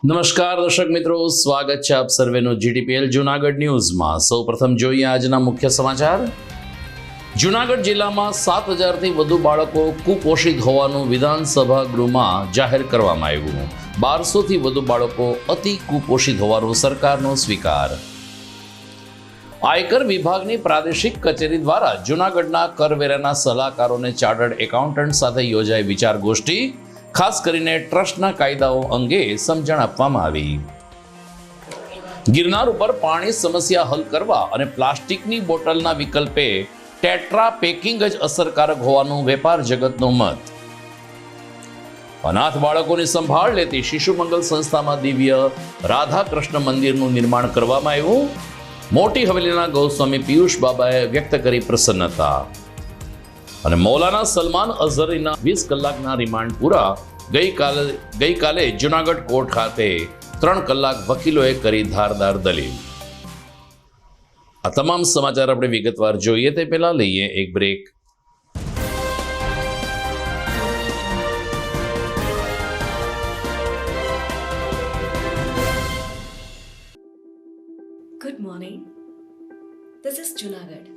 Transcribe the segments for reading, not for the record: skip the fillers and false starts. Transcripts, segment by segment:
નમસ્કાર દર્શક મિત્રો, સ્વાગત છે આપ સર્વેનું જીટીપીએલ જૂનાગઢ ન્યૂઝમાં। સૌપ્રથમ જોઈએ આજના મુખ્ય સમાચાર। જૂનાગઢ જિલ્લામાં 7,000થી વધુ બાળકો કુપોષિત હોવાનું વિધાનસભા ગૃહમાં જાહેર કરવામાં આવ્યું। 1200થી વધુ બાળકો અતિ કુપોષિત હોવાનો સરકારનો સ્વીકાર। આયકર વિભાગની પ્રાદેશિક કચેરી દ્વારા જૂનાગઢના કરવેરાના સલાહકારોને ચાર્ટર્ડ એકાઉન્ટન્ટ સાથે યોજાઈ વિચાર ગોષ્ઠી। ખાસ કરીને ટ્રસ્ટના કાયદાઓ અંગે સમજણ આપવામાં આવી। ગિરનાર ઉપર પાણી સમસ્યા હલ કરવા અને પ્લાસ્ટિકની બોટલના વિકલ્પે ટેટ્રા પેકિંગ જ અસરકારક હોવાનું વેપાર જગતનો મત। અનાથ બાળકોની સંભાળ લેતી શિશુ મંગલ સંસ્થામાં દિવ્ય રાધા કૃષ્ણ મંદિરનું નિર્માણ કરવામાં આવ્યું। મોટી હવેલીના ગૌસ્વામી પિયુષ બાબાએ વ્યક્ત કરી પ્રસન્નતા। અને મૌલાના સલમાન અઝહરીના 20 કલાકના રિમાન્ડ પૂરા। ગઈકાલે જૂનાગઢ કોર્ટ ખાતે 3 કલાક વકીલોએ કરી ધારદાર દલીલ। આ તમામ સમાચાર આપણે વિગતવાર જોઈએ તે પહેલા લઈએ એક break. Good morning. This is Junagadh.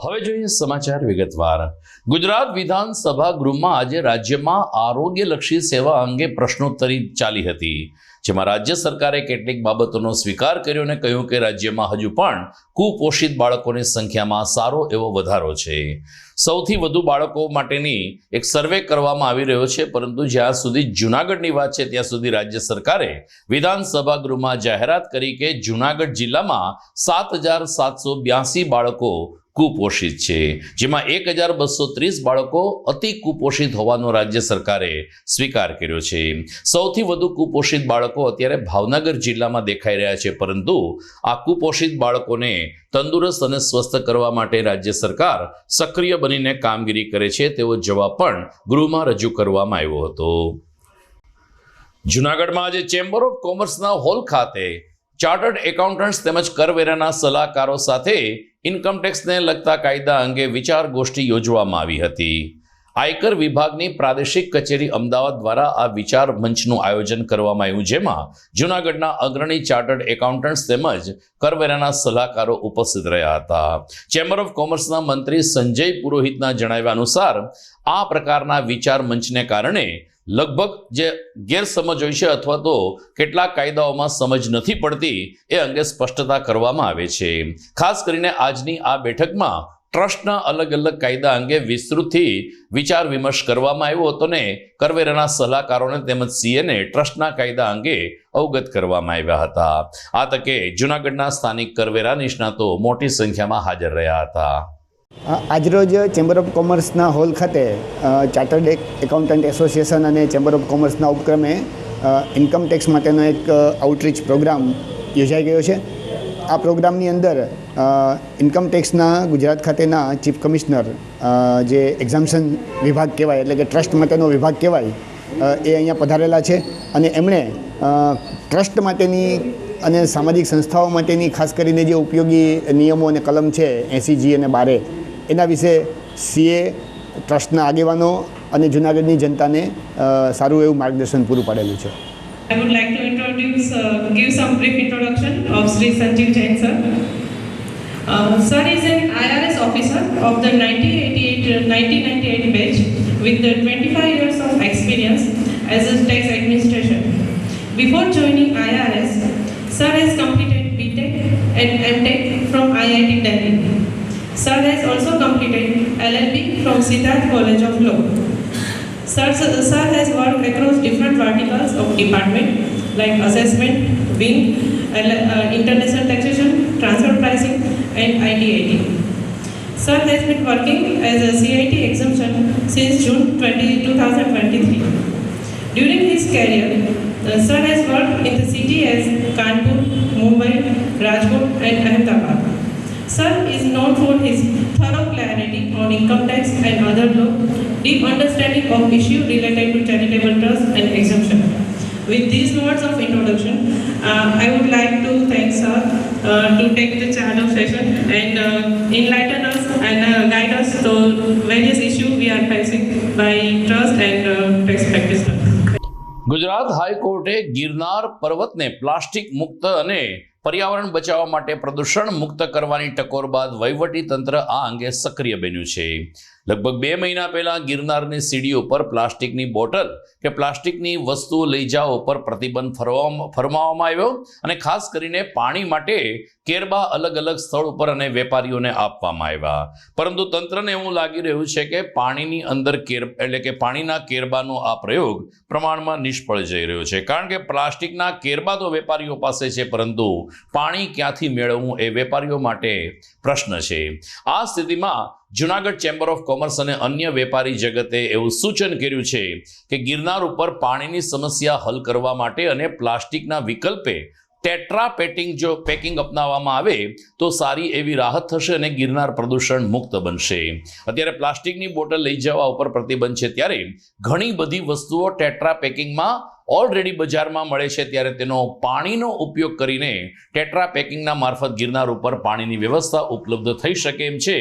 હવે જોઈએ સમાચાર વિગતવાર। ગુજરાત વિધાનસભા ગૃહમાં આજે રાજ્યમાં આરોગ્યલક્ષી સેવા અંગે પ્રશ્નોત્તરી ચાલી હતી, જેમાં રાજ્ય સરકારે કેટલીક બાબતોનો સ્વીકાર કર્યો અને કહ્યું કે રાજ્યમાં હજુ પણ કુપોષિત બાળકોની સંખ્યામાં સારો એવો વધારો છે। સૌથી વધુ બાળકો માટેની એક સર્વે કરવામાં આવી રહ્યો છે, પરંતુ જ્યાં સુધી જૂનાગઢની વાત છે ત્યાં સુધી રાજ્ય સરકારે વિધાનસભા ગૃહમાં જાહેરાત કરી કે જૂનાગઢ જિલ્લામાં 7,782 બાળકો કુપોષિત છે, જેમાં 1,230 બાળકો અતિ કુપોષિત હોવાનો રાજ્ય સરકારે સ્વીકાર કર્યો છે। સૌથી વધુ કુપોષિત બાળકો અત્યારે ભાવનગર જિલ્લામાં દેખાઈ રહ્યા છે, પરંતુ આ કુપોષિત બાળકોને તંદુરસ્ત અને સ્વસ્થ કરવા માટે રાજ્ય સરકાર સક્રિય બનીને કામગીરી કરે છે તેવો જવાબ પણ ગૃહમાં રજૂ કરવામાં આવ્યો હતો। જૂનાગઢમાં આજે ચેમ્બર ઓફ કોમર્સના હોલ ખાતે ચાર્ટર્ડ એકાઉન્ટન્ટ્સ તેમજ કરવેરાના સલાહકારો સાથે ઇન્કમટેક્સને લગતા કાયદા અંગે વિચાર ગોષ્ઠી યોજવામાં આવી હતી। આયકર વિભાગની પ્રાદેશિક કચેરી અમદાવાદ દ્વારા આ વિચાર મંચનું આયોજન કરવામાં આવ્યું, જેમાં જૂનાગઢના અગ્રણી ચાર્ટર્ડ એકાઉન્ટન્ટ્સ તેમજ કરવેરાના સલાહકારો ઉપસ્થિત રહ્યા હતા। ચેમ્બર ઓફ કોમર્સના મંત્રી સંજય પુરોહિતના જણાવ્યા અનુસાર આ પ્રકારના વિચાર મંચને કારણે લગભગ જે ગેરસમજ હોય છે અથવા તો કેટલાક કાયદાઓમાં સમજ નથી પડતી એ અંગે સ્પષ્ટતા કરવામાં આવે છે. ખાસ કરીને આજની આ બેઠકમાં ટ્રસ્ટના અલગ અલગ કાયદા અંગે વિસ્તૃતથી વિચાર વિમર્શ કરવામાં આવ્યો હતો ને કરવેરાના સલાહકારોને તેમજ સીએને ટ્રસ્ટના કાયદા અંગે અવગત કરવામાં આવ્યા હતા. આ તકે જૂનાગઢના સ્થાનિક કરવેરા નિષ્ણાતો મોટી સંખ્યામાં હાજર રહ્યા હતા. આજરોજ ચેમ્બર ઓફ કોમર્સના હોલ ખાતે ચાર્ટર્ડ એકાઉન્ટન્ટ એસોસિએશન અને ચેમ્બર ઓફ કોમર્સના ઉપક્રમે ઇન્કમ ટેક્સ માટેનો એક આઉટરીચ પ્રોગ્રામ યોજાઈ ગયો છે. આ પ્રોગ્રામની અંદર ઇન્કમ ટેક્સના ગુજરાત ખાતેના ચીફ કમિશનર, જે એક્ઝામ્શન વિભાગ કહેવાય એટલે કે ટ્રસ્ટ માટેનો વિભાગ કહેવાય, એ અહીંયા પધારેલા છે અને એમણે ટ્રસ્ટ માટેની અને સામાજિક સંસ્થાઓ માટેની ખાસ કરીને જે ઉપયોગી નિયમો અને કલમ છે 80G અને 12 એના વિશે સીએ, ટ્રસ્ટના આગેવાનો અને જૂનાગઢની જનતાને સારું એવું માર્ગદર્શન પૂરું પાડેલું છે. I would like to give some brief introduction of Sri Sanjeev Jain sir. Sir is an IRS officer of the 1998 batch with 25 years of experience as a tax administration. Before joining IRS, sir has completed BTech and MTech from IIT Delhi. Sir has also completed LLB from Siddharth College of Law. Sir has worked across different verticals of department like assessment, wing, international taxation, transfer pricing and ITAT. Sir has been working as a CIT exemption since June 2023. During his career, Sir has worked in the city as Kanpur, Mumbai, Rajkot and Ahmedabad. Sir is known for his thorough clarity on income tax and other law, deep understanding of issues related to charitable trust and exemption. With these words of introduction, I would like to thank Sir to take the charge of session and enlighten us and guide us to various issues we are facing by trust and tax practitioners. Gujarat હાઈકોર્ટે Girnar પર્વતને plastic મુક્ત અને પર્યાવરણ બચાવવા માટે પ્રદૂષણ મુક્ત કરવાની ટકોર બાદ વહીવટી તંત્ર આ અંગે સક્રિય બન્યું છે. લગભગ 2 મહિના પહેલા ગિરનારની સીડીઓ પર પ્લાસ્ટિકની બોટલ કે પ્લાસ્ટિકની વસ્તુઓ લઈ જાઓ પર પ્રતિબંધ ફરમાવવામાં આવ્યો અને ખાસ કરીને પાણી માટે કેરબા અલગ અલગ સ્થળ ઉપર અને વેપારીઓને આપવામાં આવ્યા. પરંતુ તંત્રને એવું લાગી રહ્યું છે કે પાણીની અંદર એટલે કે પાણીના કેરબાનો આ પ્રયોગ પ્રમાણમાં નિષ્ફળ જઈ રહ્યો છે, કારણ કે પ્લાસ્ટિકના કેરબા તો વેપારીઓ પાસે છે, પરંતુ પાણી ક્યાંથી મેળવવું એ વેપારીઓ માટે પ્રશ્ન છે. આ સ્થિતિમાં જૂનાગઢ ચેમ્બર ઓફ કોમર્સ અને અન્ય વેપારી જગતે એવું સૂચન કર્યું છે કે ગિરનાર ઉપર પાણીની સમસ્યા હલ કરવા માટે અને પ્લાસ્ટિકના વિકલ્પે ટેટ્રા પેકિંગ અપનાવવામાં આવે તો સારી એવી રાહત થશે અને ગિરનાર પ્રદૂષણ મુક્ત બનશે. અત્યારે પ્લાસ્ટિકની બોટલ લઈ જવા ઉપર પ્રતિબંધ છે, ત્યારે ઘણી બધી વસ્તુઓ ટેટ્રા પેકિંગમાં ઓલરેડી બજારમાં મળે છે, ત્યારે તેનો પાણીનો ઉપયોગ કરીને ટેટ્રા પેકિંગના મારફત ગિરનાર ઉપર પાણીની વ્યવસ્થા ઉપલબ્ધ થઈ શકે એમ છે.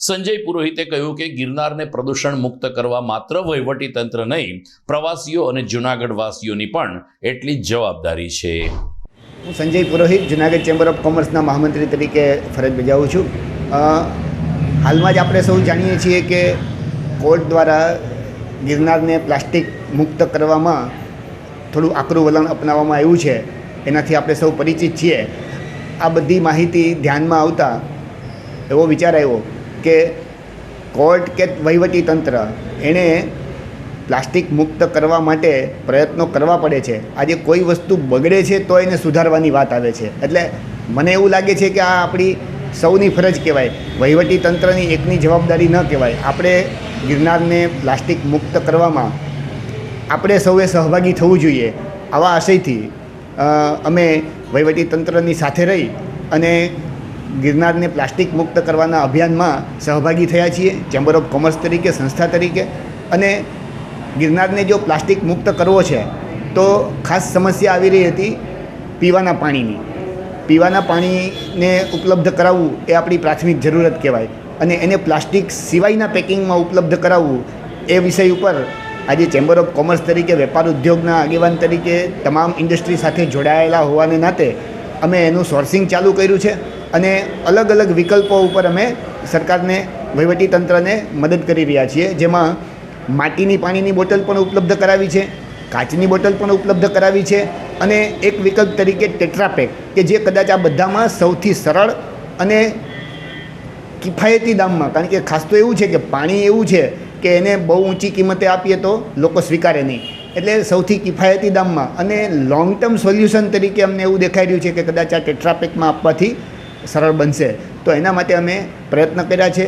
સંજય પુરોહિતે કહ્યું કે ગિરનારને પ્રદૂષણ મુક્ત કરવા માત્ર વહીવટી તંત્ર નહીં, પ્રવાસીઓ અને જૂનાગઢ વાસીઓની પણ એટલી જ જવાબદારી છે. હું સંજય પુરોહિત જૂનાગઢ ચેમ્બર ઓફ કોમર્સના મહામંત્રી તરીકે ફરજ બજાવું છું. હાલમાં જ આપણે સૌ જાણીએ છીએ કે કોર્ટ દ્વારા ગિરનારને પ્લાસ્ટિક મુક્ત કરવામાં થોડું આકરું વલણ અપનાવવામાં આવ્યું છે, એનાથી આપણે સૌ પરિચિત છીએ. આ બધી માહિતી ધ્યાનમાં આવતા એવો વિચાર આવ્યો કે કોર્ટ કે વહીવટી તંત્ર એણે પ્લાસ્ટિક મુક્ત કરવા માટે પ્રયત્નો કરવા પડે છે. આજે કોઈ વસ્તુ બગડે છે તો એને સુધારવાની વાત આવે છે. એટલે મને એવું લાગે છે કે આ આપણી સૌની ફરજ કહેવાય, વહીવટી તંત્રની એકની જવાબદારી ન કહેવાય. આપણે ગિરનારને પ્લાસ્ટિક મુક્ત કરવામાં આપણે સૌએ સહભાગી થવું જોઈએ. આવા આશયથી અમે વહીવટી તંત્રની સાથે રહી અને ગિરનારને પ્લાસ્ટિક મુક્ત કરવાના અભિયાનમાં સહભાગી થયા છીએ ચેમ્બર ઓફ કોમર્સ તરીકે, સંસ્થા તરીકે. અને ગિરનારને જો પ્લાસ્ટિક મુક્ત કરવો છે તો ખાસ સમસ્યા આવી રહી હતી પીવાના પાણીની. પીવાના પાણીને ઉપલબ્ધ કરાવવું એ આપણી પ્રાથમિક જરૂરત કહેવાય, અને એને પ્લાસ્ટિક સિવાયના પેકિંગમાં ઉપલબ્ધ કરાવવું એ વિષય ઉપર આજે ચેમ્બર ઓફ કોમર્સ તરીકે, વેપાર ઉદ્યોગના આગેવાન તરીકે તમામ ઇન્ડસ્ટ્રી સાથે જોડાયેલા હોવાને નાતે અમે એનું સોર્સિંગ ચાલુ કર્યું છે અને અલગ અલગ વિકલ્પો ઉપર અમે સરકારને, વહીવટી તંત્રને મદદ કરી રહ્યા છીએ. જેમાં માટીની પાણીની બોટલ પણ ઉપલબ્ધ કરાવી છે, કાચની બોટલ પણ ઉપલબ્ધ કરાવી છે અને એક વિકલ્પ તરીકે ટેટ્રાપેક કે જે કદાચ આ બધામાં સૌથી સરળ અને કિફાયતી દામમાં, કારણ કે ખાસ તો એવું છે કે પાણી એવું છે કે એને બહુ ઊંચી કિંમતે આપીએ તો લોકો સ્વીકારે નહીં, એટલે સૌથી કિફાયતી દામમાં અને લોંગ ટર્મ સોલ્યુશન તરીકે અમને એવું દેખાઈ રહ્યું છે કે કદાચ આ ટેટ્રાપેકમાં આપવાથી સરળ બનશે. તો એના માટે અમે પ્રયત્ન કર્યા છે,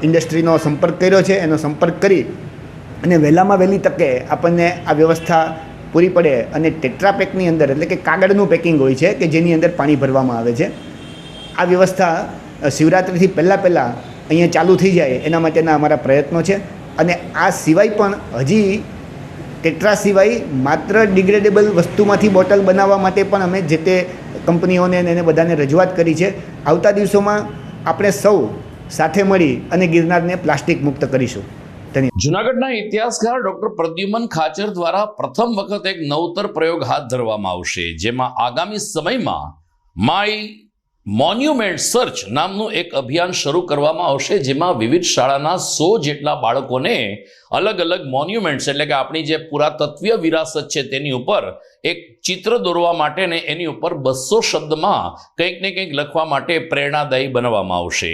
ઇન્ડસ્ટ્રીનો સંપર્ક કર્યો છે, એનો સંપર્ક કરી અને વહેલામાં વહેલી તકે આપણને આ વ્યવસ્થા પૂરી પડે અને ટેટ્રાપેકની અંદર એટલે કે કાગળનું પેકિંગ હોય છે કે જેની અંદર પાણી ભરવામાં આવે છે, આ વ્યવસ્થા શિવરાત્રિથી પહેલાં અહીંયા ચાલુ થઈ જાય એના માટેના અમારા પ્રયત્નો છે. અને આ સિવાય પણ હજી ટેટ્રા સિવાય માત્ર ડિગ્રેડેબલ વસ્તુમાંથી બોટલ બનાવવા માટે પણ અમે જે તે કંપનીઓને એને બધાને રજૂઆત કરી છે. આવતા દિવસોમાં આપણે સૌ સાથે મળી અને ગિરનારને પ્લાસ્ટિક મુક્ત કરીશું. જૂનાગઢના ઇતિહાસકાર ડોક્ટર પ્રદ્યુમન ખાચર દ્વારા પ્રથમ વખત એક નવતર પ્રયોગ હાથ ધરવામાં આવશે, જેમાં આગામી સમયમાં માય મોન્યુમેન્ટ સર્ચ નામનું એક અભિયાન શરૂ કરવામાં આવશે, જેમાં વિવિધ શાળાના 100 જેટલા બાળકોને અલગ અલગ મોન્યુમેન્ટ્સ એટલે કે આપણી જે પુરાતત્વીય વિરાસત છે તેની ઉપર એક ચિત્ર દોરવા માટે ને એની ઉપર 200 શબ્દમાં કંઈક ને કંઈક લખવા માટે પ્રેરણાદાયી બનાવવામાં આવશે.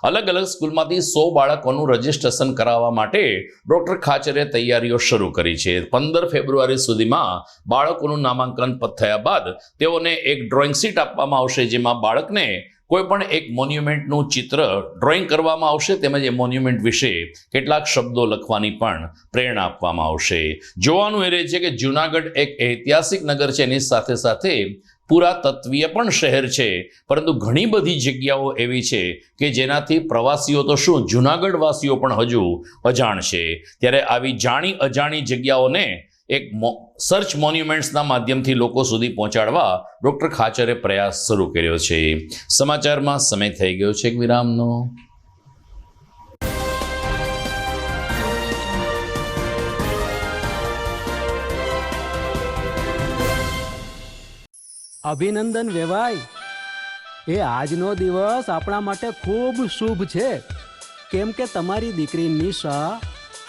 અલગ અલગ સ્કૂલમાંથી 100 બાળકોનું રજીસ્ટ્રેશન કરાવવા માટે ડોક્ટર ખાચરે તૈયારીઓ શરૂ કરી છે. 15 ફેબ્રુઆરી સુધીમાં બાળકોનું નામાંકન થયા બાદ તેઓને એક ડ્રોઈંગ શીટ આપવામાં આવશે, જેમાં બાળકને કોઈ પણ એક મોન્યુમેન્ટનું ચિત્ર ડ્રોઈંગ કરવામાં આવશે, તેમજ એ મોન્યુમેન્ટ વિશે કેટલાક શબ્દો લખવાની પણ પ્રેરણા આપવામાં આવશે. જોવાનું એ રહે છે કે જૂનાગઢ એક ઐતિહાસિક નગર છે, એની સાથે સાથે પુરાતત્વીય પણ શહેર છે, પરંતુ ઘણી બધી જગ્યાઓ એવી છે કે જેનાથી પ્રવાસીઓ તો શું જૂનાગઢ વાસીઓ પણ હજુ અજાણ છે. ત્યારે આવી જાણી અજાણી જગ્યાઓને એક સર્ચ મોન્યુમેન્ટ્સના માધ્યમથી લોકો સુધી પહોંચાડવા ડોક્ટર ખાચરે પ્રયાસ શરૂ કર્યો છે. સમાચારમાં સમય થઈ ગયો છે એક વિરામનો. અભિનંદન વેવાય, એ આજનો દિવસ આપણા માટે ખૂબ શુભ છે, કેમ કે તમારી દીકરી નિશા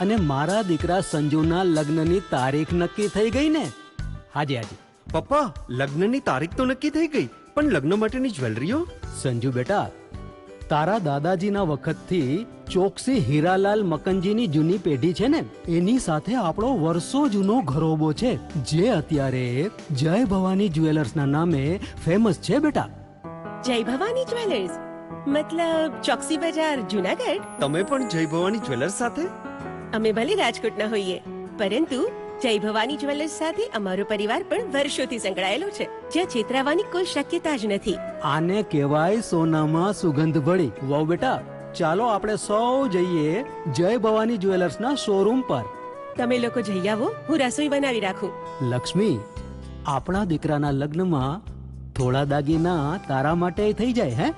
અને મારા દીકરા સંજુના લગ્નની તારીખ નક્કી થઈ ગઈ ને. હાજી હાજી પપ્પા, લગ્નની તારીખ તો નક્કી થઈ ગઈ, પણ લગ્ન માટેની જ્વેલરીઓ? સંજુ બેટા, તારા દાદાજીના વખતથી ચોકસી હીરાલાલ મકનજીની જૂની પેઢી છે ને, એની સાથે આપણો વર્ષો જૂનો ઘરોબો છે, જે અત્યારે જય ભવાની જ્વેલર્સના નામે ફેમસ છે બેટા. જય ભવાની જ્વેલર્સ મતલબ ચોકસી બજાર જુનાગઢ? તમે પણ જય ભવાની જ્વેલર્સ સાથે? અમે ભલે રાજકોટના હોઈએ, પરંતુ જય ભવાની જ્વેલર્સ સાથે અમારો પરિવાર પણ વર્ષોથી સંકળાયેલો છે, જ્યાં છેતરાવાની કોઈ શક્યતા જ નથી. આને કહેવાય સોનામાં સુગંધ ભળી. વાવ બેટા, ચાલો આપણે સૌ જઈએ જય ભવાની જ્વેલર્સના શોરૂમ પર. તમે લોકો જઈ આવો, હું રસોઈ બનાવી રાખું. લક્ષ્મી, આપણા દીકરાના લગ્નમાં થોડા દાગીના તારા માટે થઈ જાય. હે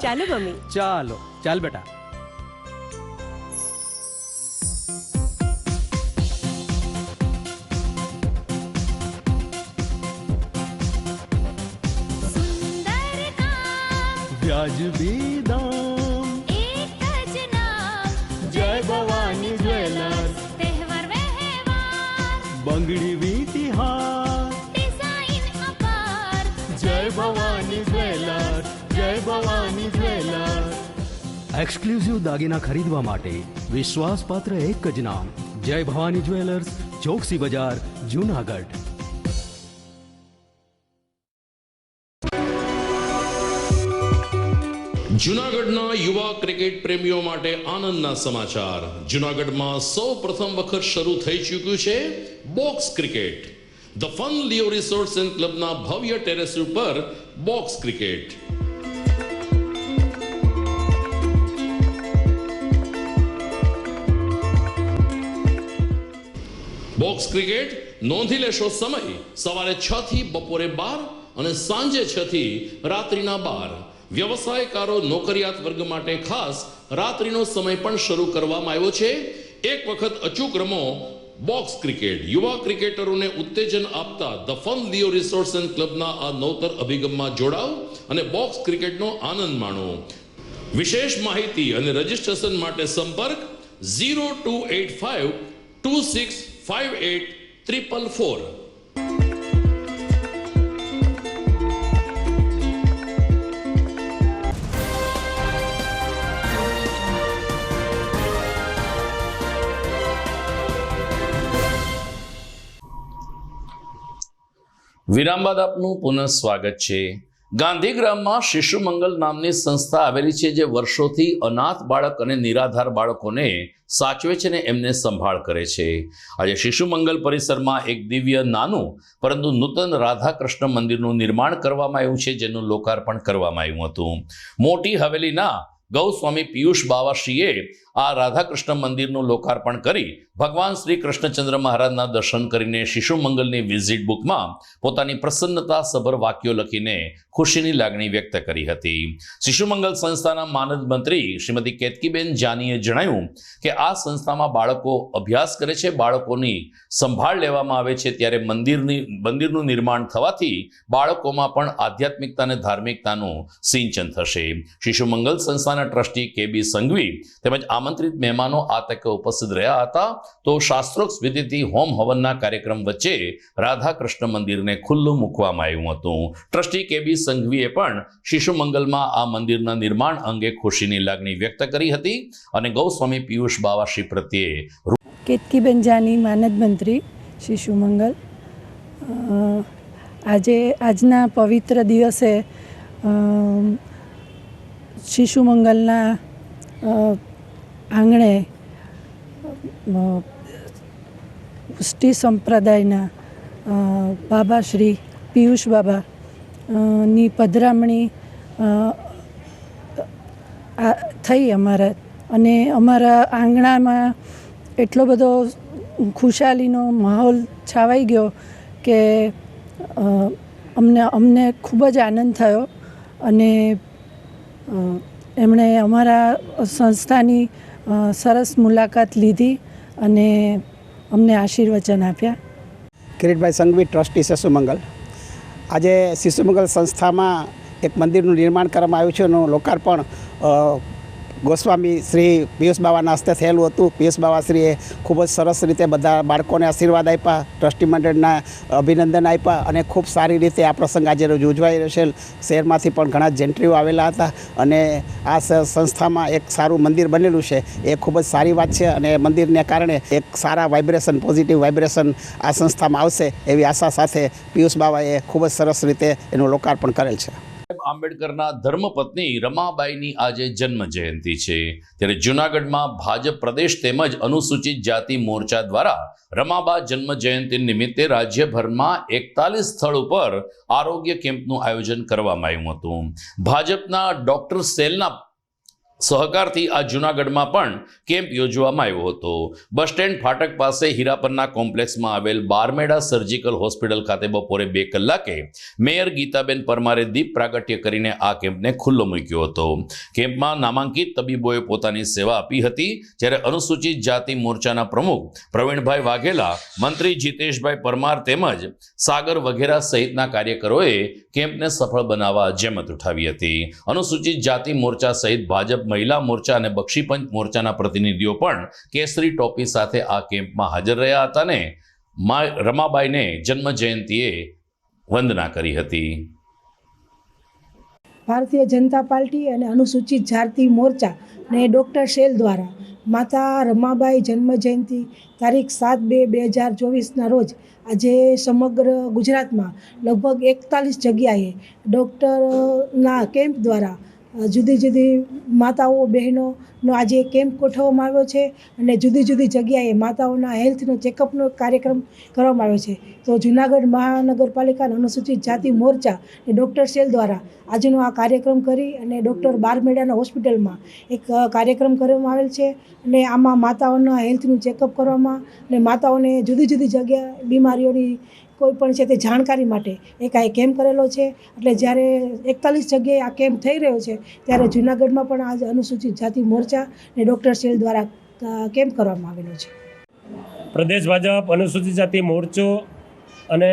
ચાલો મમ્મી. ચાલો ચાલ બેટા. વ્યાજબી દામ, એક જ નામ, જય ભવાની જ્વેલર્સ. તહેવાર વ્યવહાર, બંગડી વીટી હાર, ડિઝાઇન અપાર, જય ભવાની જ્વેલર્સ, જય ભવાની જ્વેલર્સ. એક્સક્લુઝિવ દાગીના ખરીદવા માટે વિશ્વાસપાત્ર એક જ નામ, જય ભવાની જ્વેલર્સ, ચોકસી બજાર, જૂનાગઢ. જૂનાગઢના યુવા ક્રિકેટ પ્રેમીઓ માટે આનંદના સમાચાર. જૂનાગઢમાં સૌ પ્રથમ વખત શરૂ થઈ ચૂક્યું છે box cricket. The fun Leo resorts and ક્લબના ભવ્ય ટેરેસ ઉપર બોક્સ ક્રિકેટ. બોક્સ ક્રિકેટ નોંધી લેશો સમય સવારે 6 થી બપોરે 12 અને સાંજે 6 થી રાત્રિના 12. વ્યવસાયકારો નોકરિયાત વર્ગ માટે ખાસ રાત્રિનો સમય પણ શરૂ કરવામાં આવ્યો છે. એક વખત અચૂક રમો બોક્સ ક્રિકેટ. યુવા ક્રિકેટરોને ઉત્તેજન આપતા the fun Leo resorts and ક્લબના આ નવતર અભિગમમાં જોડાઓ અને બોક્સ ક્રિકેટનો આનંદ માણો. વિશેષ માહિતી અને રજીસ્ટ્રેશન માટે સંપર્ક 0285 2658 444. વિરામ બાદ આપનું પુનઃ સ્વાગત છે. ગાંધીગ્રામમાં શિશુ મંગલ નામની સંસ્થા આવેલી છે, જે વર્ષોથી અનાથ બાળક અને નિરાધાર બાળકોને સાચવે છે ને એમને સંભાળ કરે છે. આજે શિશુ મંગલ પરિસરમાં એક દિવ્ય નાનું પરંતુ નૂતન રાધા કૃષ્ણ મંદિરનું નિર્માણ કરવામાં આવ્યું છે, જેનું લોકાર્પણ કરવામાં આવ્યું હતું. મોટી હવેલીના ગૌસ્વામી પિયુષ બાવાશ્રીએ આ રાધાકૃષ્ણ મંદિરનું લોકાર્પણ કરી ભગવાન શ્રી કૃષ્ણચંદ્ર મહારાજના દર્શન કરીને શિશુ મંગલની વિઝિટ બુકમાં પોતાની પ્રસન્નતા સભર વાક્યો લખીને ખુશીની લાગણી વ્યક્ત કરી હતી. શિશુ મંગલ સંસ્થાના માનદ મંત્રી શ્રીમતી કેતકીબેન જાનીએ જણાવ્યું કે આ સંસ્થામાં બાળકો અભ્યાસ કરે છે, બાળકોની સંભાળ લેવામાં આવે છે, ત્યારે મંદિરનું નિર્માણ થવાથી બાળકોમાં પણ આધ્યાત્મિકતા અને ધાર્મિકતાનું સિંચન થશે. શિશુ મંગલ સંસ્થાના ટ્રસ્ટી કે.બી. સંઘવી તેમજ આમંત્રિત મહેમાનો આ તકે ઉપસ્થિત રહ્યા હતા. તો શાસ્ત્રોક્ત વિધિથી હોમ હવનના કાર્યક્રમ વચ્ચે રાધાકૃષ્ણ મંદિરને ખુલ્લું મૂકવામાં આવ્યું હતું. ટ્રસ્ટી કે.બી. સંઘવીએ પણ શિશુ મંગલમાં આ મંદિરના નિર્માણ અંગે ખુશીની લાગણી વ્યક્ત કરી હતી અને ગૌસ્વામી પિયુષ બાવાશ્રી પ્રત્યે કેતકીબેન જાની, માનદ મંત્રી, શિશુ મંગલ. આજના પવિત્ર દિવસે શિશુ મંગલના આંગણે પુષ્ટિ સંપ્રદાયના બાબા શ્રી પિયુષ બાબા ની પધરામણી થઈ અમારા, અને અમારા આંગણામાં એટલો બધો ખુશાલીનો માહોલ છવાઈ ગયો કે અમને ખૂબ જ આનંદ થયો. અને એમણે અમારા સંસ્થાની સરસ મુલાકાત લીધી અને અમને આશીર્વચન આપ્યા. કિરીટભાઈ સંઘવી, ટ્રસ્ટી શિશુ મંગલ. આજે શિશુ મંગલ સંસ્થામાં એક મંદિરનું નિર્માણ કરવામાં આવ્યું છે, એનું લોકાર્પણ ગોસ્વામી શ્રી પિયુષ બાવાના હસ્તે થયેલું હતું. પિયુષ બાવાશ્રીએ ખૂબ જ સરસ રીતે બધા બાળકોને આશીર્વાદ આપ્યા, ટ્રસ્ટી મંડળના અભિનંદન આપ્યા અને ખૂબ સારી રીતે આ પ્રસંગ આજે રોજ ઉજવાઈ રહ્યો છે. શહેરમાંથી પણ ઘણા જેન્ટ્રીઓ આવેલા હતા અને આ સંસ્થામાં એક સારું મંદિર બનેલું છે, એ ખૂબ જ સારી વાત છે. અને મંદિરને કારણે એક સારા વાઇબ્રેશન, પોઝિટિવ વાઇબ્રેશન આ સંસ્થામાં આવશે એવી આશા સાથે પિયુષ બાવાએ ખૂબ જ સરસ રીતે એનું લોકાર્પણ કરેલ છે. આંબેડકરના ધર્મપત્ની રમાબાઈની આજે જન્મ જયંતિ છે, ત્યારે જૂનાગઢમાં ભાજપ પ્રદેશ તેમજ અનુસૂચિત જાતિ મોરચા દ્વારા રમાબા જન્મ જયંતિ નિમિત્તે રાજ્યભરમાં 41 સ્થળ ઉપર આરોગ્ય કેમ્પનું આયોજન કરવામાં આવ્યું હતું. ભાજપના ડોક્ટર સેલના સહકારથી આ જૂનાગઢમાં પણ કેમ્પ યોજવામાં આવ્યો હતો. બસ સ્ટેન્ડ ફાટક પાસે હીરાપરના કોમ્પ્લેક્સમાં આવેલ બારમેડા સર્જિકલ હોસ્પિટલ ખાતે બપોરે 2 કલાકે મેયર ગીતાબેન પરમારે દીપ પ્રાગટ્ય કરીને આ કેમ્પને ખુલ્લો મૂક્યો હતો. કેમ્પમાં નામાંકિત તબીબોએ પોતાની સેવા આપી હતી, જ્યારે અનુસૂચિત જાતિ મોરચાના પ્રમુખ પ્રવીણભાઈ વાઘેલા, મંત્રી જીતેશભાઈ પરમાર તેમજ સાગર વઘેરા સહિતના કાર્યકરોએ કેમ્પને સફળ બનાવવા જહેમત ઉઠાવી હતી. અનુસૂચિત જાતિ મોરચા સહિત ભાજપ મહિલા મોરચા અને બક્ષીપંચ મોરચાના પ્રતિનિધિઓ પણ કેસરી ટોપી સાથે આ કેમ્પમાં હાજર રહ્યા હતા અને રમાબાઈને જન્મ જયંતિએ વંદના કરી હતી. ભારતીય જનતા પાર્ટી અને અનુસૂચિત જાતિ મોરચા અને ડૉક્ટર સેલ દ્વારા માતા રમાબાઈ જન્મ જયંતિ તારીખ 7/2/2024ના રોજ આજે સમગ્ર ગુજરાતમાં લગભગ 41 જગ્યાએ ડૉક્ટરના કેમ્પ દ્વારા જુદી જુદી માતાઓ બહેનોનો આજે કેમ્પ ગોઠવવામાં આવ્યો છે અને જુદી જુદી જગ્યાએ માતાઓના હેલ્થનો ચેકઅપનો કાર્યક્રમ કરવામાં આવ્યો છે. તો જૂનાગઢ મહાનગરપાલિકાના અનુસૂચિત જાતિ મોરચા અને ડૉક્ટર સેલ દ્વારા આજનો આ કાર્યક્રમ કરી અને ડૉક્ટર બારમેડાના હોસ્પિટલમાં એક કાર્યક્રમ કરવામાં આવેલ છે અને આમાં માતાઓના હેલ્થનું ચેકઅપ કરવામાં અને માતાઓને જુદી જુદી જગ્યા બીમારીઓની કોઈ પણ છે તે જાણકારી માટે એક આ કેમ્પ કરેલો છે. એટલે જ્યારે 41 જગ્યાએ આ કેમ્પ થઈ રહ્યો છે, ત્યારે જૂનાગઢમાં પણ આજે અનુસૂચિત જાતિ મોરચા અને ડૉક્ટર સેલ દ્વારા કેમ્પ કરવામાં આવેલો છે. પ્રદેશ ભાજપ અનુસૂચિત જાતિ મોરચો અને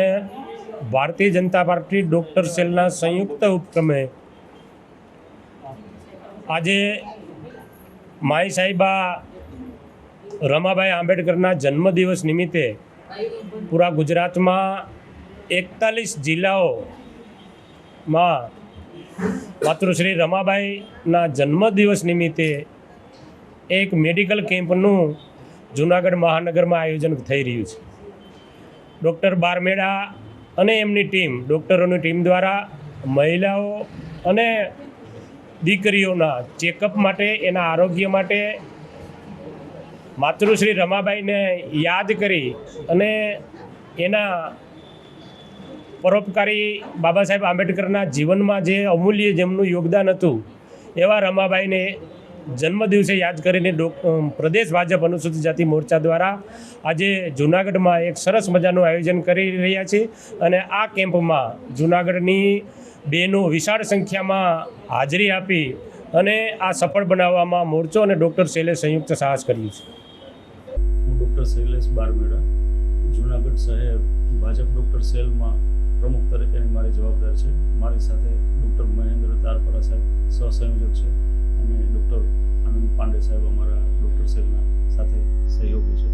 ભારતીય જનતા પાર્ટી ડૉક્ટર સેલના સંયુક્ત ઉપક્રમે આજે માઈ સાહેબા રમાબાઈ આંબેડકરના જન્મદિવસ નિમિત્તે પૂરા ગુજરાતમાં 41 જિલ્લાઓમાં માતૃશ્રી રમાબાઈના જન્મદિવસ નિમિત્તે એક મેડિકલ કેમ્પનું જૂનાગઢ મહાનગરમાં આયોજન થઈ રહ્યું છે. ડૉક્ટર બારમેડા અને એમની ટીમ, ડૉક્ટરોની ટીમ દ્વારા મહિલાઓ અને દીકરીઓના ચેકઅપ માટે, એના આરોગ્ય માટે માતૃશ્રી રમાબાઈને યાદ કરી અને એના પરોપકારી બાબા સાહેબ આંબેડકરના જીવનમાં જે અમૂલ્ય જેમનું યોગદાન હતું એવા રમાબાઈને જન્મદિવસે યાદ કરીને પ્રદેશ ભાજપ અનુસૂચિત જાતિ મોરચા દ્વારા આજે જૂનાગઢમાં એક સરસ મજાનું આયોજન કરી રહ્યા છે. અને આ કેમ્પમાં જૂનાગઢની બહેનો વિશાળ સંખ્યામાં હાજરી આપી અને આ સફળ બનાવવામાં મોરચો અને ડૉક્ટર શૈલેષ સંયુક્ત સાહસ કર્યું છે. હું ડૉક્ટર શૈલેષ બારમેડા, જૂનાગઢ શહેર ભાજપ ડૉક્ટર સેલમાં પ્રમુખ તરીકેની મારી જવાબદાર છે. મારી સાથે ડૉક્ટર મહેન્દ્ર તારપરા સાહેબ સહસંયોજક છે અને ડૉક્ટર આનંદ પાંડે સાહેબ અમારા ડૉક્ટર સેલના સાથે સહયોગી છે.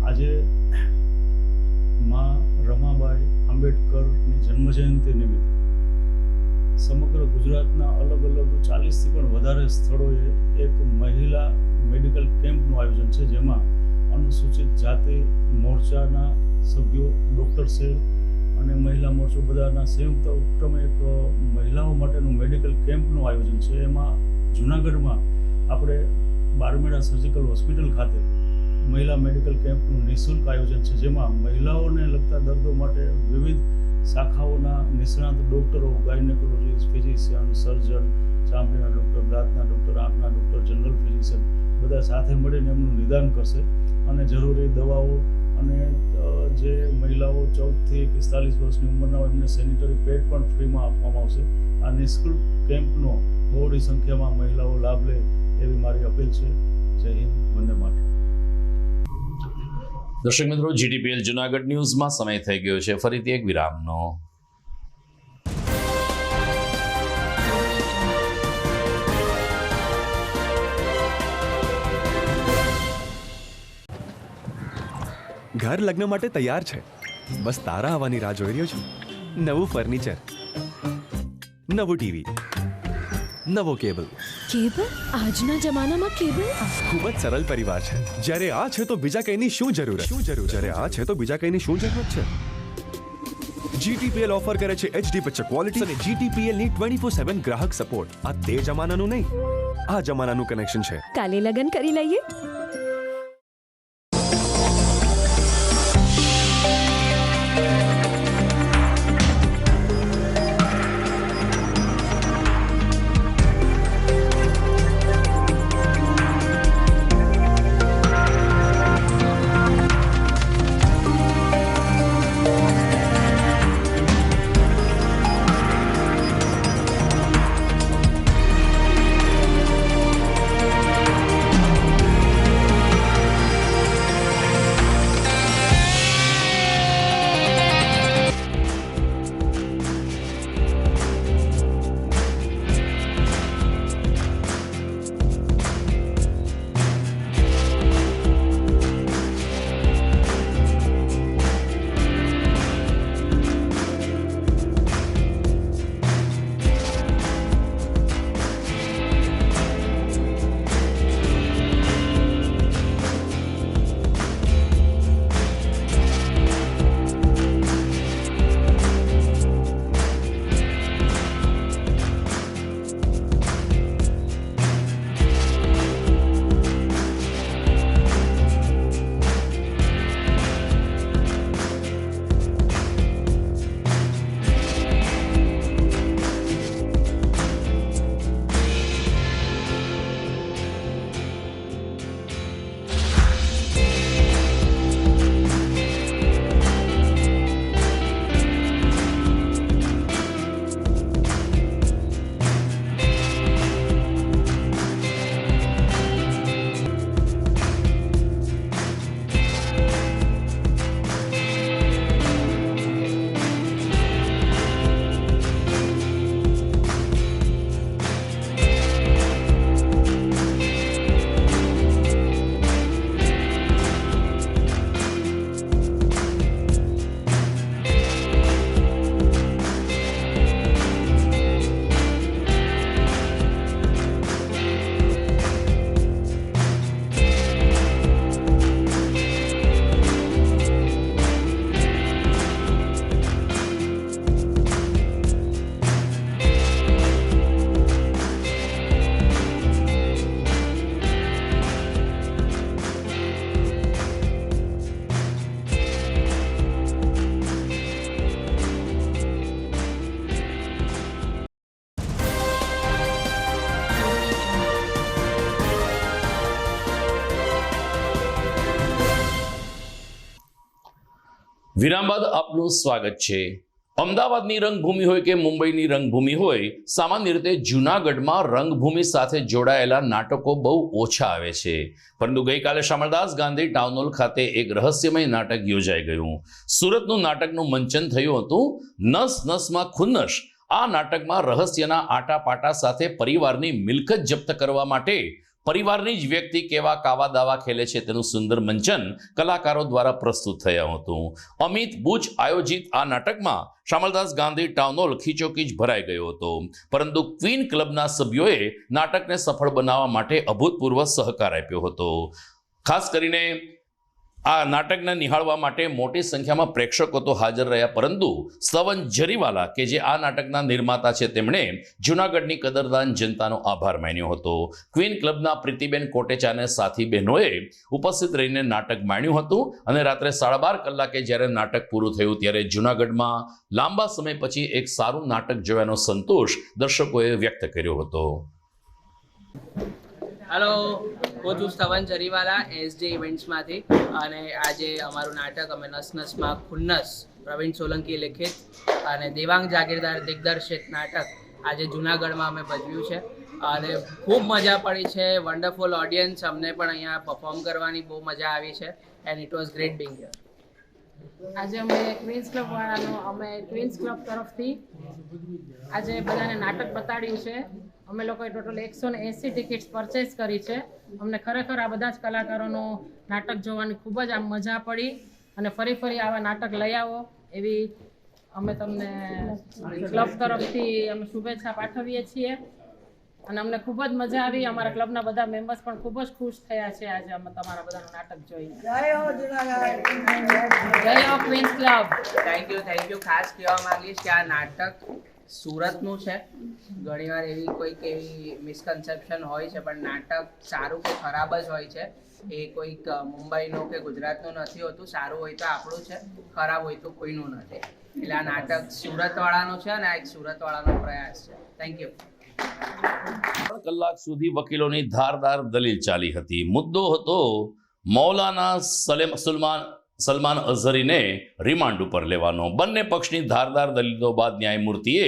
આજે મા રમાબાઈ આંબેડકરની જન્મજયંતિ નિમિત્તે સમગ્ર ગુજરાતના અલગ અલગ 40થી પણ વધારે સ્થળોએ એક મહિલા મેડિકલ કેમ્પનું આયોજન છે, જેમાં અનુસૂચિત જાતિ મોરચાના સભ્યો, ડૉક્ટર સેલ અને મહિલા મોરચો બધાના સંયુક્ત ઉપક્રમે એક મહિલાઓ માટેનું મેડિકલ કેમ્પનું આયોજન છે. એમાં જૂનાગઢમાં આપણે બારમેડા સર્જિકલ હોસ્પિટલ ખાતે મહિલા મેડિકલ કેમ્પનું નિઃશુલ્ક આયોજન છે, જેમાં મહિલાઓને લગતા દર્દો માટે વિવિધ શાખાઓના નિષ્ણાત ડૉક્ટરો, ગાયનેકોલોજીસ્ટ, ફિઝિશિયન, સર્જન, ચામડીના ડૉક્ટર, દાંતના ડૉક્ટર, આંખના ડૉક્ટર, જનરલ ફિઝિશિયન બધા સાથે મળીને એમનું નિદાન કરશે અને જરૂરી દવાઓ અને જે મહિલાઓ 14થી 45 વર્ષની ઉંમરના હોય એમને સેનિટરી પેડ પણ ફ્રીમાં આપવામાં આવશે. આ નિઃશુલ્ક કેમ્પનો બહોળી સંખ્યામાં મહિલાઓ લાભ લે એવી મારી અપીલ છે. જય હિન્દ, વંદે માતરમ. દર્શક મિત્રો, GTPL જૂનાગઢ ન્યૂઝમાં સમય થઈ ગયો છે ફરીથી એક વિરામનો. ઘર લગ્ન માટે તૈયાર છે, બસ તારા આવવાની રાહ જોઈ રહ્યો છું. નવું ફર્નિચર, નવું ટીવી, નવો કેબલ. આજના જમાનામાં કેબલ ખૂબ જ સરળ પરિવાર છે. જ્યારે આ છે તો બીજા કંઈની શું જરૂર? જ્યારે આ છે તો બીજા કંઈની શું જરૂરત છે? GTPL ઓફર કરે છે HD પિક્ચર ક્વોલિટી અને GTPL ની 24/7 ગ્રાહક સપોર્ટ. આ તે જમાનાનું નહીં, આ જમાનાનું કનેક્શન છે. કાલે લગન કરી લઈએ. વિરામ બાદ આપનું સ્વાગત છે. અમદાવાદની રંગભૂમિ હોય કે મુંબઈની રંગભૂમિ હોય, સામાન્ય રીતે જૂનાગઢમાં રંગભૂમિ સાથે જોડાયેલા નાટકો બહુ ઓછા આવે છે. પરંતુ ગઈકાલે શામળદાસ ગાંધી ટાઉન હોલ ખાતે એક રહસ્યમય નાટક યોજાઈ ગયું. સુરતનું નાટકનું મંચન થયું હતું નસ નસમાં ખુન્નસ. આ નાટકમાં રહસ્યના આટાપાટા સાથે પરિવારની મિલકત જપ્ત કરવા માટે પરિવારની જ વ્યક્તિ કેવા કાવા દાવા ખેલે છે તેનું સુંદર મંચન કલાકારો દ્વારા પ્રસ્તુત થયું હતું. અમિત બુચ આયોજિત આ નાટકમાં શામળદાસ ગાંધી ટાઉન હોલ ખીચોખીચ ભરાઈ ગયો હતો. પરંતુ ક્વીન ક્લબના સભ્યોએ નાટકને સફળ બનાવવા માટે અભૂતપૂર્વ સહકાર આપ્યો હતો. ખાસ કરીને આ નાટકને નિહાળવા માટે મોટી સંખ્યામાં પ્રેક્ષકો તો હાજર રહ્યા, પરંતુ સવન જરીવાલા કે જે આ નાટકના નિર્માતા છે તેમણે જૂનાગઢની કદરદાન જનતાનો આભાર માન્યો હતો. ક્વીન ક્લબના પ્રીતિબેન કોટેચા અને સાથી બહેનોએ ઉપસ્થિત રહીને નાટક માણ્યું હતું અને રાત્રે 12:30 કલાકે જ્યારે નાટક પૂરું થયું ત્યારે જૂનાગઢમાં લાંબા સમય પછી એક સારું નાટક જોવાનો સંતોષ દર્શકોએ વ્યક્ત કર્યો હતો. હેલો, હું છું સ્તવન જરીવાલા એસજે ઇવેન્ટ્સમાંથી, અને આજે અમારું નાટક અમે નસ નસમાં ખુન્નસ પ્રવીણ સોલંકી લિખિત અને દેવાંગ જાગીરદાર દિગ્દર્શિત નાટક આજે જૂનાગઢમાં અમે ભજવ્યું છે અને ખૂબ મજા પડી છે. વન્ડરફુલ ઓડિયન્સ, અમને પણ અહીંયા પરફોર્મ કરવાની બહુ મજા આવી છે and it was great Bing here. આજે અમે ક્વીન્સ ક્વીન્સ ક્લબ તરફથી આજે બધાને નાટક બતાડ્યું છે. અમે લોકોએ ટોટલ 180 ટિકિટ્સ પરચેસ કરી છે. અમને ખરેખર આ બધા જ કલાકારોનું નાટક જોવાની ખૂબ જ આમ મજા પડી અને ફરી આવા નાટક લઈ આવો એવી અમે તમને ક્લબ તરફથી અમે શુભેચ્છા પાઠવીએ છીએ અને અમને ખૂબ જ મજા આવી. અમારા ક્લબના બધા મેમ્બર્સ પણ ખૂબ જ ખુશ થયા છે આજે અમે તમારા બધાનું નાટક જોઈને. જય હો ક્વીન્સ ક્લબ. Thank you. ખાસ કહેવા માંગીશ કે આ નાટક સુરતનું છે. ઘણીવાર એવી કોઈક એવી મિસકન્સેપ્શન હોય છે, પણ નાટક સારું કે ખરાબ જ હોય છે. એ કોઈક મુંબઈનું કે ગુજરાતનું નથી હોતું. સારું હોય તો આપણું છે, ખરાબ હોય તો કોઈનું નથી. એટલે આ નાટક સુરતવાળાનું છે અને આ એક સુરતવાળાનો પ્રયાસ છે. Thank you. 3 કલાક સુધી વકીલોની ધારદાર દલીલ ચાલી હતી. મુદ્દો હતો મૌલાના સલમાન અઝહરીને રિમાન્ડ ઉપર લેવાનો. બંને પક્ષની ધારદાર દલીલો બાદ ન્યાયમૂર્તિએ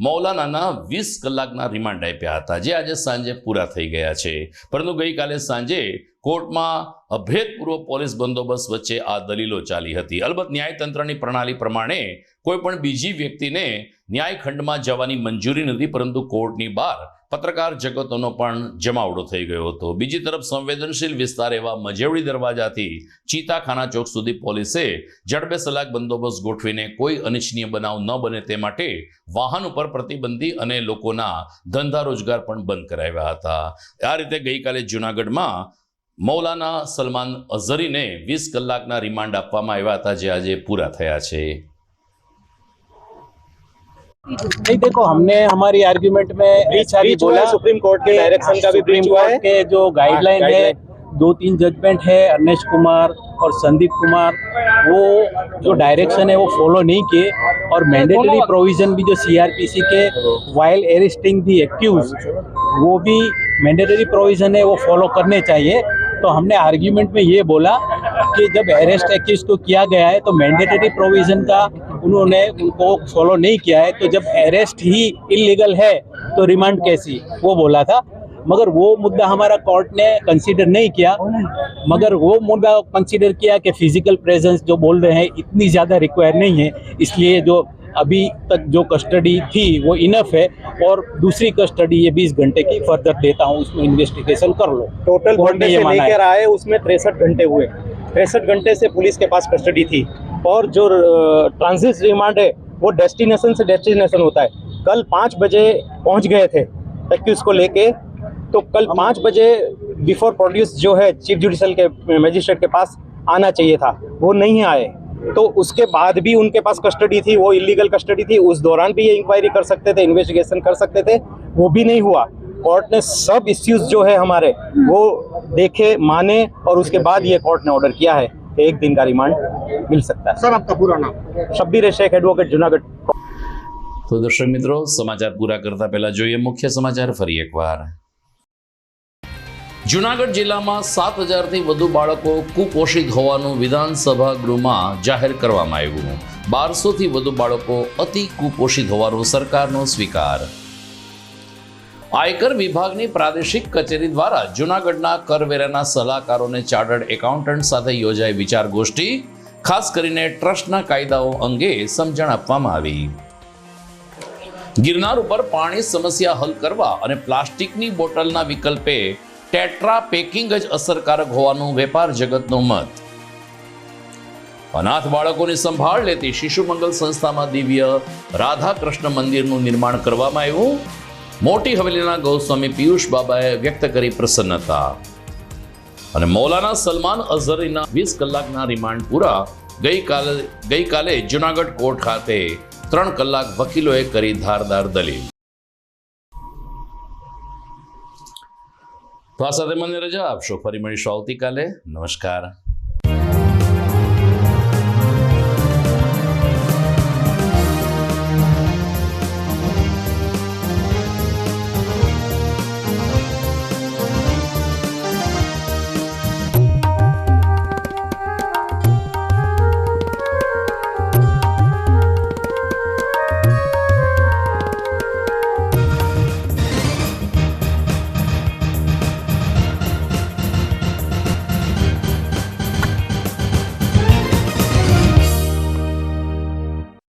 મૌલાનાના 20 કલાકના રિમાન્ડ આપ્યા હતા, જે આજે સાંજે પૂરા થઈ ગયા છે. પરંતુ ગઈકાલે સાંજે કોર્ટમાં અભેદપૂર્વ પોલીસ બંદોબસ્ત વચ્ચે આ દલીલો ચાલી હતી. અલબત્ત ન્યાયતંત્રની પ્રણાલી પ્રમાણે કોઈ પણ બીજી વ્યક્તિને ન્યાયખંડમાં જવાની મંજૂરી નથી, પરંતુ કોર્ટની બહાર પત્રકાર જગતોનો પણ જમાવડો થઈ ગયો હતો. બીજી તરફ સંવેદનશીલ વિસ્તાર એવા મજેવડી દરવાજાથી ચીતાખાના ચોક સુધી પોલીસે જડબે સલાક બંદોબસ્ત ગોઠવીને કોઈ અનિચ્છનીય બનાવ ન બને તે માટે વાહન ઉપર પ્રતિબંધી અને લોકોના ધંધા રોજગાર પણ બંધ કરાવ્યા હતા. આ રીતે ગઈકાલે જૂનાગઢમાં મૌલાના સલમાન અઝહરીને 20 કલાકના રિમાન્ડ આપવામાં આવ્યા હતા, જે આજે પૂરા થયા છે. नहीं, देखो हमने हमारी आर्ग्यूमेंट में ऐसा भी बोला, सुप्रीम कोर्ट के डायरेक्शन का भी सुप्रीम कोर्ट के जो गाइडलाइन है, 2-3 जजमेंट है अर्नेश कुमार और संदीप कुमार, वो जो डायरेक्शन है वो फॉलो नहीं किए और मैंडेटरी प्रोविजन भी जो सीआरपीसी के वाइल अरेस्टिंग दी एक्यूज, वो भी मैंडेटरी प्रोविजन है वो फॉलो करने चाहिए. तो हमने आर्ग्यूमेंट में ये बोला कि जब अरेस्ट एक्यूज को किया गया है तो मैंडेटरी प्रोविजन का उन्होंने उनको फॉलो नहीं किया है, तो जब अरेस्ट ही इलीगल है तो रिमांड कैसी, वो बोला था. मगर वो मुद्दा हमारा कोर्ट ने कंसीडर नहीं किया, मगर वो मुद्दा कंसीडर किया कि फिजिकल प्रेजेंस जो बोल रहे हैं इतनी ज़्यादा रिक्वायर नहीं है, इसलिए जो अभी तक जो कस्टडी थी वो इनफ है और दूसरी कस्टडी ये 20 घंटे की फर्दर देता हूँ, उसमें इन्वेस्टिगेशन कर लो. टोटल घंटे से लेकर आए उसमें 63 घंटे हुए. 63 घंटे से पुलिस के पास कस्टडी थी और जो ट्रांजिट रिमांड है वो डेस्टिनेशन से डेस्टिनेशन होता है. कल 5 बजे पहुंच गए थे एक्यूज को लेके, तो कल 5 बजे बिफोर प्रोड्यूस जो है चीफ जुडिशल के मजिस्ट्रेट के पास आना चाहिए था, वो नहीं आए. तो उसके बाद भी उनके पास कस्टडी थी, वो इलीगल कस्टडी थी. उस दौरान भी ये इंक्वायरी कर सकते थे, इन्वेस्टिगेशन कर सकते थे, वो भी नहीं हुआ. कोर्ट ने सब इश्यूज जो है हमारे वो देखे, माने और उसके बाद ये कोर्ट ने ऑर्डर किया है कि 1 दिन का रिमांड मिल सकता है. सर आपका पूरा नाम? शब्बीर शेख, एडवोकेट, जूनागढ़. તો દર્શક મિત્રો, સમાચાર પૂરા કરતા પહેલા જોઈએ મુખ્ય સમાચાર ફરી એકવાર. જૂનાગઢ જિલ્લામાં 7,000થી વધુ બાળકો કુપોષિત હોવાનું વિધાનસભા ગૃહમાં જાહેર કરવામાં આવ્યું. 1200થી વધુ બાળકો અતિ કુપોષિત હોવાનો સરકારનો સ્વીકાર. આયકર વિભાગની પ્રાદેશિક કચેરી દ્વારા જૂનાગઢના કરવેરાના સલાહકારોને ચાર્ટર્ડ એકાઉન્ટન્ટ સાથે યોજાઈ વિચાર ગોષ્ઠી. ખાસ કરીને ટ્રસ્ટના કાયદાઓ અંગે સમજણ આપવામાં આવી. ગિરનાર ઉપર પાણી સમસ્યા હલ કરવા અને પ્લાસ્ટિકની બોટલના વિકલ્પે ટેટ્રા પેકિંગ જ અસરકારક હોવાનું વેપાર જગતનો મત. અનાથ બાળકોની સંભાળ લેતી શિશુ મંગલ સંસ્થામાં દિવ્ય રાધા કૃષ્ણ મંદિરનું નિર્માણ કરવામાં આવ્યું. મોટી હવેલીના ગૌસ્વામી પિયુષ બાબાએ વ્યક્ત કરી પ્રસન્નતા. અને મૌલાના સલમાન અઝહરીના 20 કલાકના રિમાન્ડ પૂરા. ગઈકાલે જૂનાગઢ કોર્ટ ખાતે 3 કલાક વકીલોએ કરી ધારદાર દલીલ. તો આ સાથે મને રજા આપશો. ફરી મળીશું આવતીકાલે. નમસ્કાર.